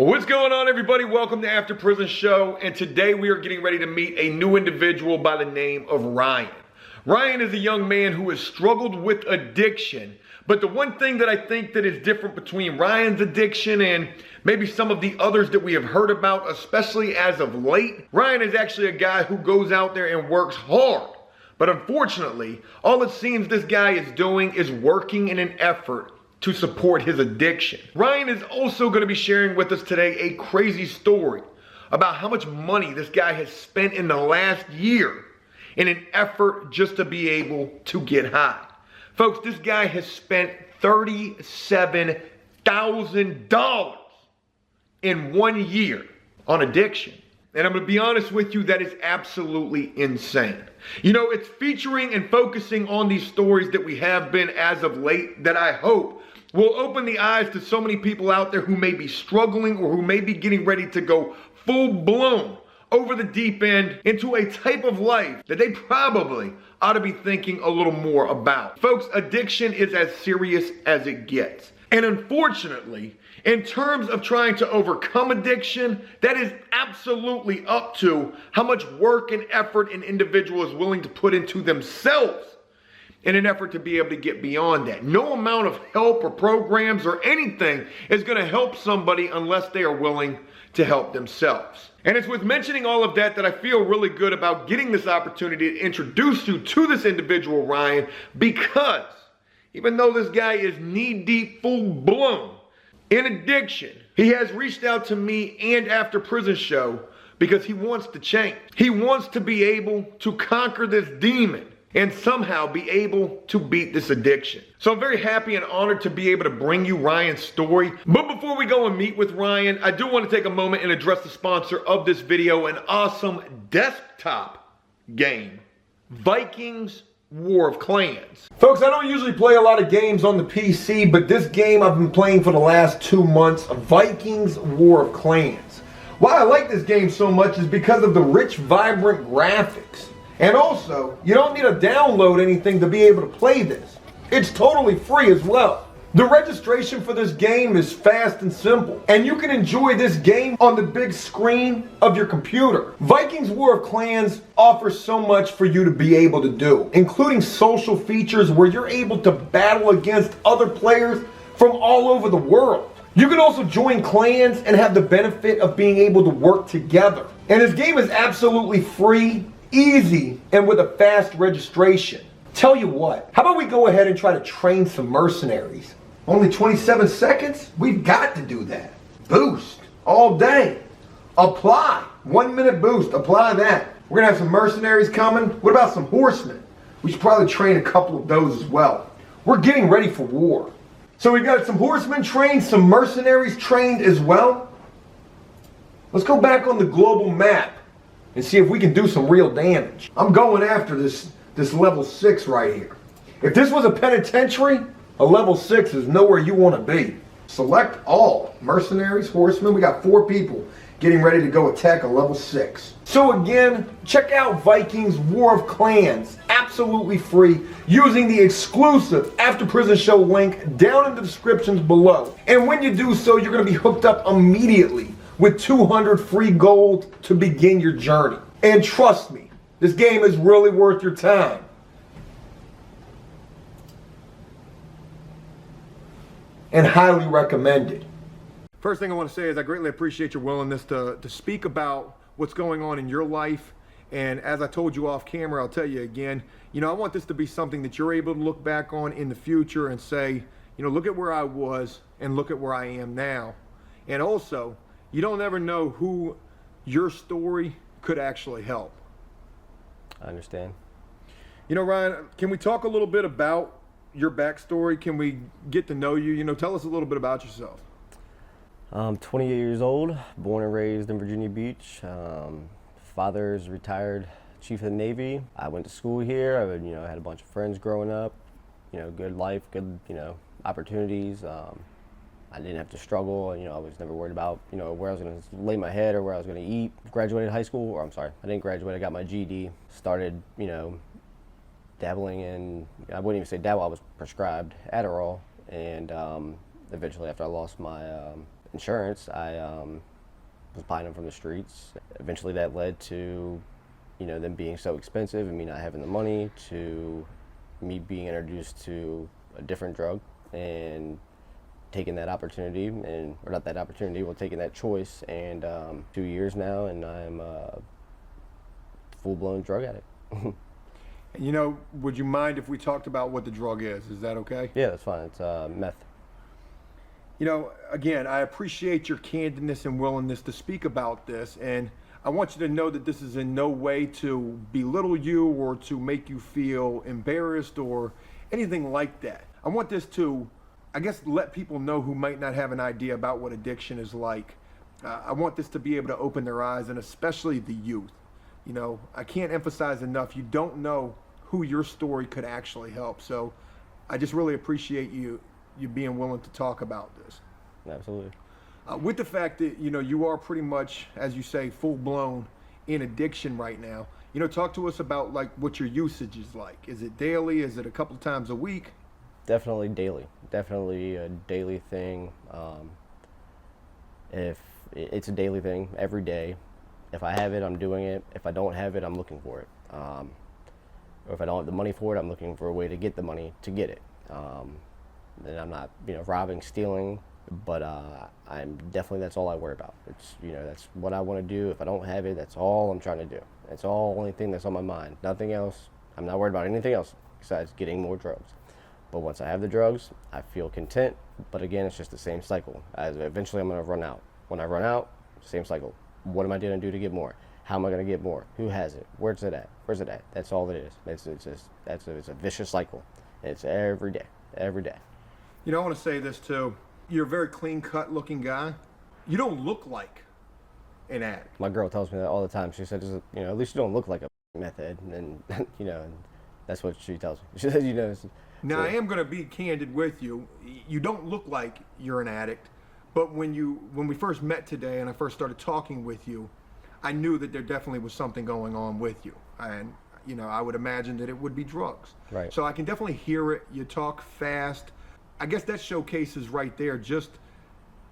Well, what's going on, everybody? Welcome to After Prison Show, and today we are getting ready to meet a new individual by the name of Ryan. Ryan is a young man who has struggled with addiction, but the one thing that I think that is different between Ryan's addiction and maybe some of the others that we have heard about, especially as of late, Ryan is actually a guy who goes out there and works hard. But unfortunately, all it seems this guy is doing is working in an effort to support his addiction. Ryan is also going to be sharing with us today a crazy story about how much money this guy has spent in the last year in an effort just to be able to get high. Folks, this guy has spent $37,000 in 1 year on addiction. And I'm going to be honest with you, that is absolutely insane. You know, it's featuring and focusing on these stories that we have been as of late that I hope will open the eyes to so many people out there who may be struggling or who may be getting ready to go full blown over the deep end into a type of life that they probably ought to be thinking a little more about. Folks, addiction is as serious as it gets. And unfortunately, in terms of trying to overcome addiction, that is absolutely up to how much work and effort an individual is willing to put into themselves in an effort to be able to get beyond that. No amount of help or programs or anything is going to help somebody unless they are willing to help themselves. And it's with mentioning all of that that I feel really good about getting this opportunity to introduce you to this individual, Ryan, because even though this guy is knee-deep, full-blown in addiction, he has reached out to me and After Prison Show because he wants to change. He wants to be able to conquer this demon and somehow be able to beat this addiction. So I'm very happy and honored to be able to bring you Ryan's story. But before we go and meet with Ryan, I do want to take a moment and address the sponsor of this video, an awesome desktop game, Vikings War of Clans. Folks, I don't usually play a lot of games on the PC, but this game I've been playing for the last 2 months, Vikings War of Clans. Why I like this game so much is because of the rich, vibrant graphics. And also, you don't need to download anything to be able to play this. It's totally free as well. The registration for this game is fast and simple, and you can enjoy this game on the big screen of your computer. Vikings War of Clans offers so much for you to be able to do, including social features where you're able to battle against other players from all over the world. You can also join clans and have the benefit of being able to work together. And this game is absolutely free, easy, and with a fast registration. Tell you what, how about we go ahead and try to train some mercenaries? Only 27 seconds? We've got to do that. Boost all day. Apply. 1 minute boost. Apply that. We're going to have some mercenaries coming. What about some horsemen? We should probably train a couple of those as well. We're getting ready for war. So we've got some horsemen trained, some mercenaries trained as well. Let's go back on the global map and see if we can do some real damage. I'm going after this level 6 right here. If this was a penitentiary, a level 6 is nowhere you want to be. Select all. Mercenaries, horsemen, we got 4 people getting ready to go attack a level 6. So again, check out Vikings War of Clans, absolutely free, using the exclusive After Prison Show link down in the descriptions below. And when you do so, you're going to be hooked up immediately with 200 free gold to begin your journey. And trust me, this game is really worth your time. And highly recommended. First thing I want to say is I greatly appreciate your willingness to speak about what's going on in your life. And as I told you off camera, I'll tell you again, you know, I want this to be something that you're able to look back on in the future and say, you know, look at where I was and look at where I am now. And also, you don't ever know who your story could actually help. I understand. You know, Ryan, can we talk a little bit about your backstory? Can we get to know you? You know, tell us a little bit about yourself. I'm 28 years old, born and raised in Virginia Beach. Father's retired Chief of the Navy. I went to school here. I had a bunch of friends growing up. You know, good life, good, opportunities. I didn't have to struggle. I was never worried about, where I was going to lay my head or where I was going to eat. Graduated high school, or I'm sorry, I didn't graduate. I got my GED. Started, dabbling in, I wouldn't even say dabble, I was prescribed Adderall. And eventually, after I lost my insurance, I was buying them from the streets. Eventually that led to, them being so expensive and me not having the money, to me being introduced to a different drug and taking that opportunity, or not that opportunity, well, taking that choice, and 2 years now, and I'm a full-blown drug addict. Would you mind if we talked about what the drug is? Is that okay? Yeah, that's fine. It's meth. Again, I appreciate your candidness and willingness to speak about this, and I want you to know that this is in no way to belittle you or to make you feel embarrassed or anything like that. I want this to, I guess, let people know who might not have an idea about what addiction is like. I want this to be able to open their eyes, and especially the youth. I can't emphasize enough, you don't know who your story could actually help. So I just really appreciate you being willing to talk about this. Absolutely. With the fact that, you are pretty much, as you say, full-blown in addiction right now, talk to us about like what your usage is like. Is it daily? Is it a couple of times a week? Definitely daily. Definitely a daily thing. If it's a daily thing, every day. If I have it, I'm doing it. If I don't have it, I'm looking for it. Or if I don't have the money for it, I'm looking for a way to get the money to get it. And I'm not, robbing, stealing, but I'm definitely, that's all I worry about. It's, that's what I want to do. If I don't have it, that's all I'm trying to do. That's all, only thing that's on my mind. Nothing else. I'm not worried about anything else besides getting more drugs. But once I have the drugs, I feel content. But again, it's just the same cycle. As eventually I'm going to run out. When I run out, same cycle. What am I going to do to get more? How am I going to get more? Who has it? Where's it at? Where's it at? That's all it is. It's a vicious cycle. It's every day, every day. I want to say this too. You're a very clean-cut looking guy. You don't look like an addict. My girl tells me that all the time. She said, at least you don't look like a meth head. And and that's what she tells me. She says, Now, so, I am going to be candid with you. You don't look like you're an addict. But when we first met today and I first started talking with you, I knew that there definitely was something going on with you. And, I would imagine that it would be drugs. Right. So I can definitely hear it. You talk fast. I guess that showcases right there just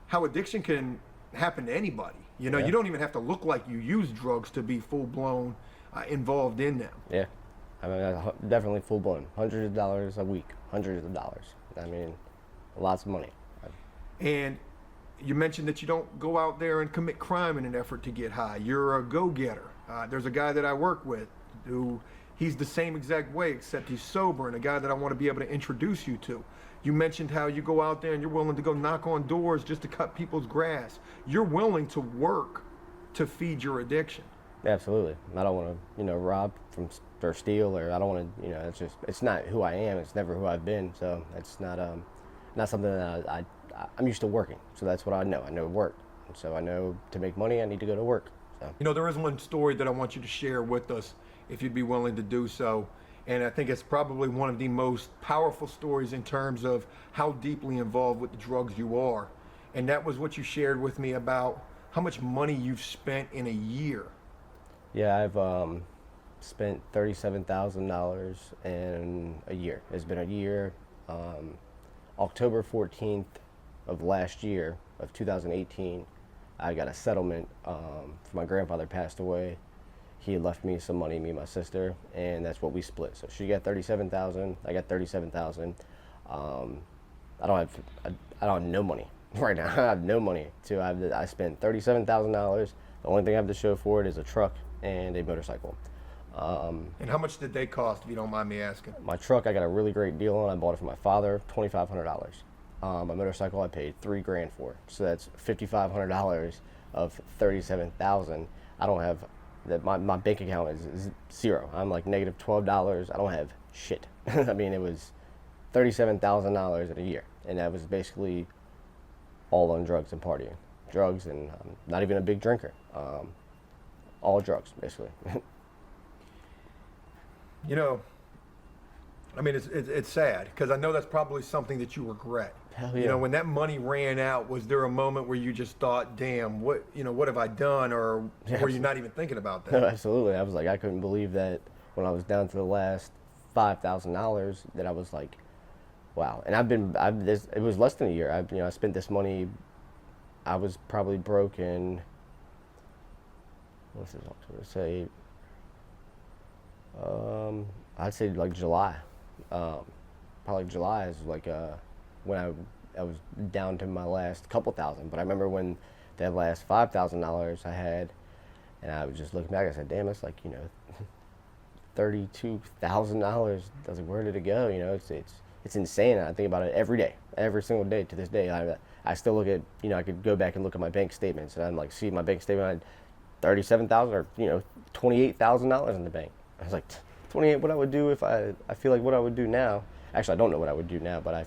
how addiction can happen to anybody. Yeah. You don't even have to look like you use drugs to be full-blown involved in them. Yeah. I mean, definitely full-blown. Hundreds of dollars a week. Hundreds of dollars. I mean, lots of money. And you mentioned that you don't go out there and commit crime in an effort to get high. You're a go-getter. There's a guy that I work with who, he's the same exact way, except he's sober, and a guy that I want to be able to introduce you to. You mentioned how you go out there and you're willing to go knock on doors just to cut people's grass. You're willing to work to feed your addiction. Absolutely. I don't want to, rob or steal, or I don't want to, it's not who I am. It's never who I've been. So it's not something that I'm used to working. So that's what I know. I know work. And so I know to make money, I need to go to work. So. There is one story that I want you to share with us, if you'd be willing to do so. And I think it's probably one of the most powerful stories in terms of how deeply involved with the drugs you are. And that was what you shared with me about how much money you've spent in a year. Yeah, I've spent $37,000 in a year. It's been a year. October 14th of last year, of 2018, I got a settlement. My grandfather passed away. He had left me some money, me and my sister, and that's what we split. So she got $37,000, I got $37,000. I don't have no money right now. I have no money. I spent $37,000. The only thing I have to show for it is a truck and a motorcycle. And how much did they cost, if you don't mind me asking? My truck, I got a really great deal on. I bought it for my father, $2,500. My motorcycle, I paid $3,000 for. So that's $5,500 of $37,000. I don't have that. My bank account is zero. I'm like negative $12. I don't have shit. I mean, it was $37,000 in a year, and that was basically all on drugs and partying. Drugs, and not even a big drinker. All drugs, basically. I mean, it's sad, because I know that's probably something that you regret. Hell yeah. When that money ran out, was there a moment where you just thought, damn, what have I done? Or were you not even thinking about that? No, absolutely. I was like, I couldn't believe that when I was down to the last $5,000 that I was like, wow. And it was less than a year. I spent this money I was probably broke in, what's this, October, say, I'd say like July. Probably July is like when I was down to my last couple thousand. But I remember when that last $5,000 I had, and I was just looking back, I said, damn, it's like, $32,000. I was like, where did it go? It's insane. I think about it every day, every single day to this day. I still look at, I could go back and look at my bank statements, and I'm like, see my bank statement, I had $37,000 or, $28,000 in the bank. I was like, 28, what I would do if I feel like what I would do now. Actually, I don't know what I would do now, but I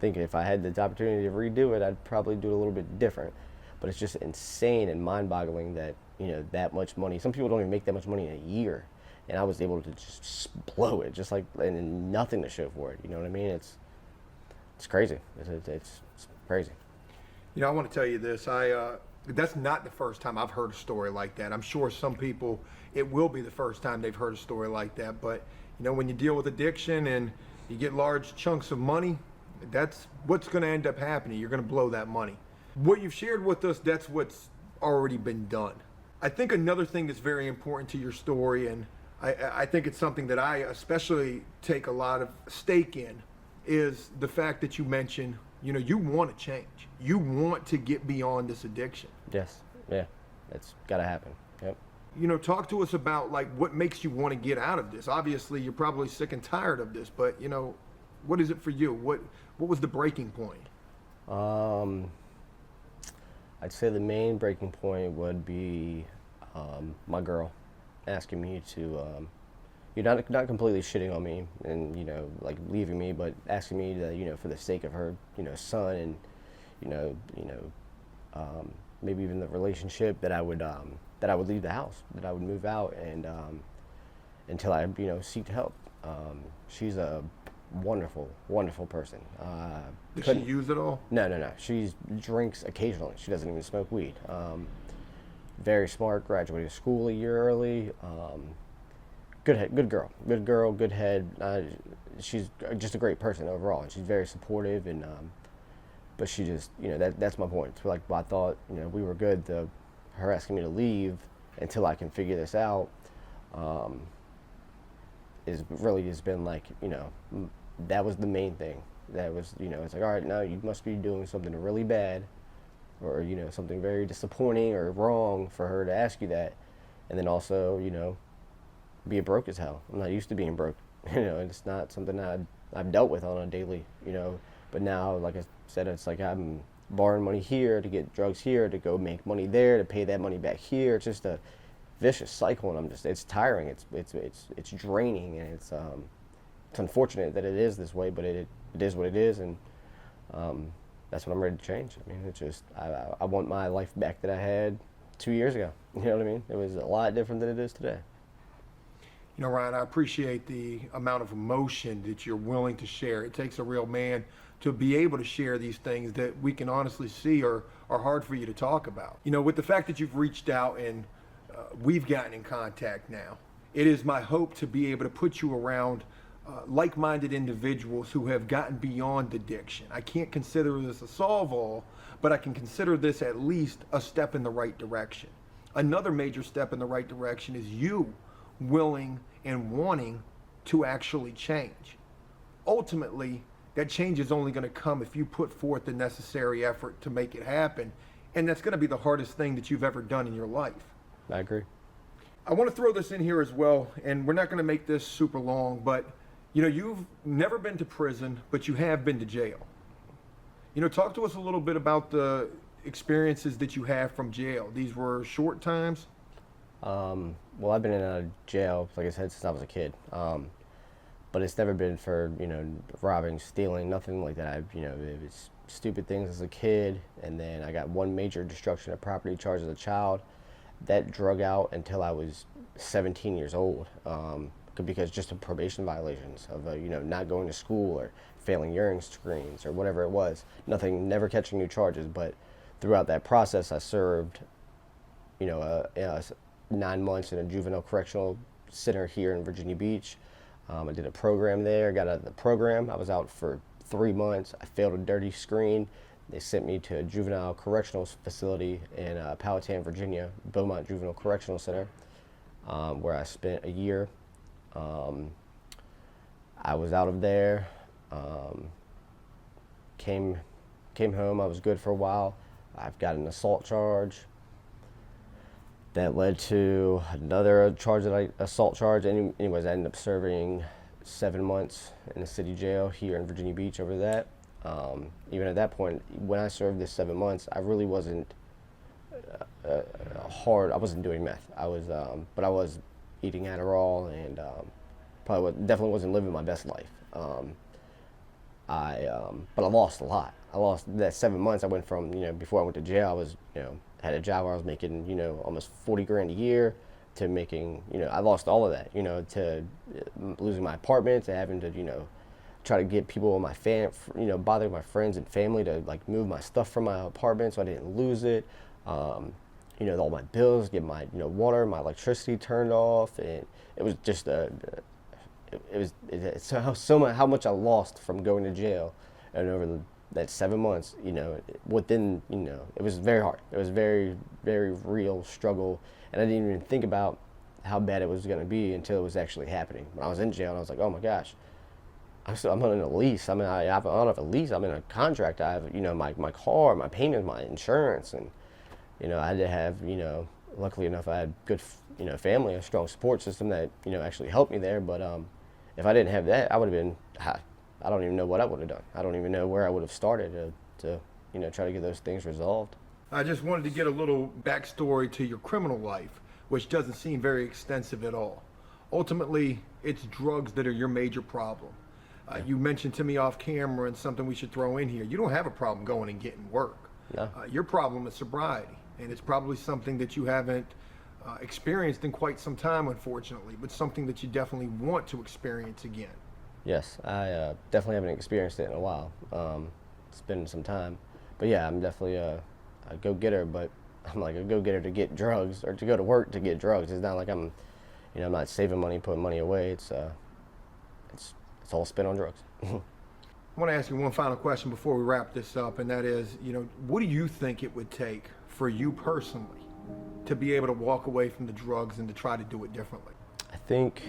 think if I had the opportunity to redo it, I'd probably do it a little bit different. But it's just insane and mind-boggling that, that much money. Some people don't even make that much money in a year. And I was able to just blow it, just like, and nothing to show for it. You know what I mean? It's crazy. It's crazy. I want to tell you this. That's not the first time I've heard a story like that. I'm sure some people, it will be the first time they've heard a story like that. But, when you deal with addiction and you get large chunks of money, that's what's going to end up happening. You're going to blow that money. What you've shared with us, that's what's already been done. I think another thing that's very important to your story, and I think it's something that I especially take a lot of stake in, is the fact that you mentioned, you want to change. You want to get beyond this addiction. Yes. Yeah. That's got to happen. Yep. Talk to us about what makes you want to get out of this. Obviously, you're probably sick and tired of this, but what is it for you? What was the breaking point? I'd say the main breaking point would be my girl asking me to, not completely shitting on me and leaving me, but asking me to for the sake of her son and maybe even the relationship that I would leave the house, that I would move out and until I seek help. She's a wonderful person. Does she use it all? No. She drinks occasionally. She doesn't even smoke weed. Very smart, graduated school a year early. Good girl, good head. She's just a great person overall, and she's very supportive. And but she just, that's my point. So I thought, we were good. Her asking me to leave until I can figure this out is really just been that was the main thing. That was, it's like, all right, now you must be doing something really bad or, something very disappointing or wrong for her to ask you that. And then also, be broke as hell. I'm not used to being broke. It's not something I've dealt with on a daily, But now, like I said, it's like I'm borrowing money here to get drugs here, to go make money there, to pay that money back here. It's just a vicious cycle, and it's tiring. It's draining, and it's unfortunate that it is this way, but it is what it is, and that's what I'm ready to change. I mean, it's just I want my life back that I had 2 years ago. You know what I mean? It was a lot different than it is today. Ryan, I appreciate the amount of emotion that you're willing to share. It takes a real man to be able to share these things that we can honestly see are hard for you to talk about. With the fact that you've reached out and we've gotten in contact now, it is my hope to be able to put you around like-minded individuals who have gotten beyond addiction. I can't consider this a solve-all, but I can consider this at least a step in the right direction. Another major step in the right direction is you willing and wanting to actually change. Ultimately, that change is only going to come if you put forth the necessary effort to make it happen, and that's going to be the hardest thing that you've ever done in your life. I agree. I want to throw this in here as well, and we're not going to make this super long, but you've never been to prison, but you have been to jail. Talk to us a little bit about the experiences that you have from jail. These were short times? Well, I've been in a jail, like I said, since I was a kid. But it's never been for, robbing, stealing, nothing like that. It was stupid things as a kid, and then I got one major destruction of property charge as a child. That drug out until I was 17 years old, because just of probation violations of, not going to school or failing urine screens or whatever it was. Never catching new charges, but throughout that process, I served, 9 months in a juvenile correctional center here in Virginia Beach. I did a program there, got out of the program. I was out for 3 months. I failed a dirty screen. They sent me to a juvenile correctional facility in Powhatan, Virginia, Beaumont Juvenile Correctional Center, where I spent a year. I was out of there, came home. I was good for a while. I've got an assault charge that led to another charge, assault charge. Anyways, I ended up serving 7 months in the city jail here in Virginia Beach over that. Even at that point, when I served this 7 months, I really wasn't I wasn't doing meth. But I was eating Adderall and definitely wasn't living my best life. But I lost a lot. I lost that 7 months. I went from, before I went to jail, I was, had a job where I was making, almost 40 grand a year to making, I lost all of that, to losing my apartment, to having to, try to get people in my bother my friends and family to like move my stuff from my apartment so I didn't lose it. All my bills, get my, water, my electricity turned off, and it was just how much I lost from going to jail, and over that 7 months, within, it was very hard. It was very, very real struggle, and I didn't even think about how bad it was going to be until it was actually happening. When I was in jail, and I was like, oh my gosh, I'm on a lease. I don't have a lease. I'm in a contract. I have, my car, my payment, my insurance, and, I had to have, luckily enough, I had good, family, a strong support system that, actually helped me there. But if I didn't have that, I would have been, I don't even know what I would have done. I don't even know where I would have started to try to get those things resolved. I just wanted to get a little backstory to your criminal life, which doesn't seem very extensive at all. Ultimately, it's drugs that are your major problem. You mentioned to me off camera, and something we should throw in here, you don't have a problem going and getting work. No. Your problem is sobriety, and it's probably something that you haven't experienced in quite some time, unfortunately, but something that you definitely want to experience again. Yes, I definitely haven't experienced it in a while. It's been some time. But yeah, I'm definitely a go-getter, but I'm like a go-getter to get drugs, or to go to work to get drugs. It's not like I'm not saving money, putting money away. It's all spent on drugs. I want to ask you one final question before we wrap this up, and that is, what do you think it would take for you personally to be able to walk away from the drugs and to try to do it differently? I think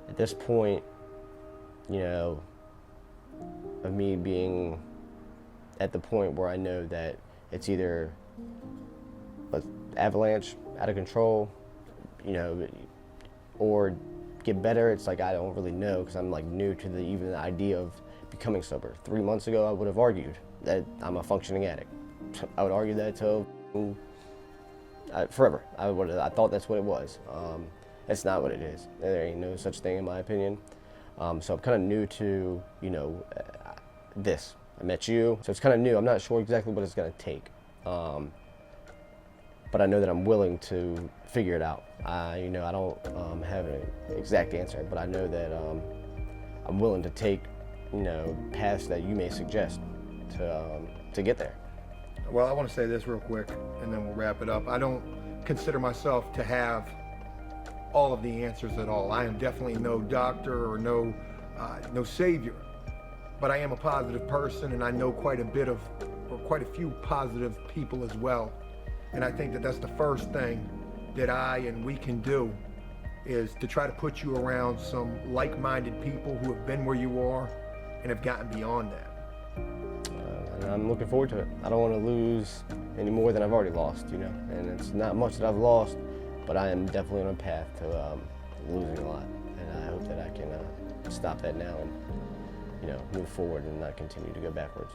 at this point, of me being at the point where I know that it's either an avalanche, out of control, or get better. It's like I don't really know, because I'm like new to even the idea of becoming sober. 3 months ago, I would have argued that I'm a functioning addict. I would argue that till forever. I thought that's what it was. That's not what it is. There ain't no such thing in my opinion. So I'm kind of new to this. I met you, so it's kind of new. I'm not sure exactly what it's going to take. But I know that I'm willing to figure it out. I don't have an exact answer, but I know that I'm willing to take, paths that you may suggest to get there. Well, I want to say this real quick, and then we'll wrap it up. I don't consider myself to have all of the answers at all. I am definitely no doctor or no savior, but I am a positive person, and I know quite a few positive people as well. And I think that that's the first thing that I and we can do, is to try to put you around some like-minded people who have been where you are and have gotten beyond that. And I'm looking forward to it. I don't want to lose any more than I've already lost, and it's not much that I've lost, but I am definitely on a path to losing a lot. And I hope that I can stop that now and, move forward and not continue to go backwards.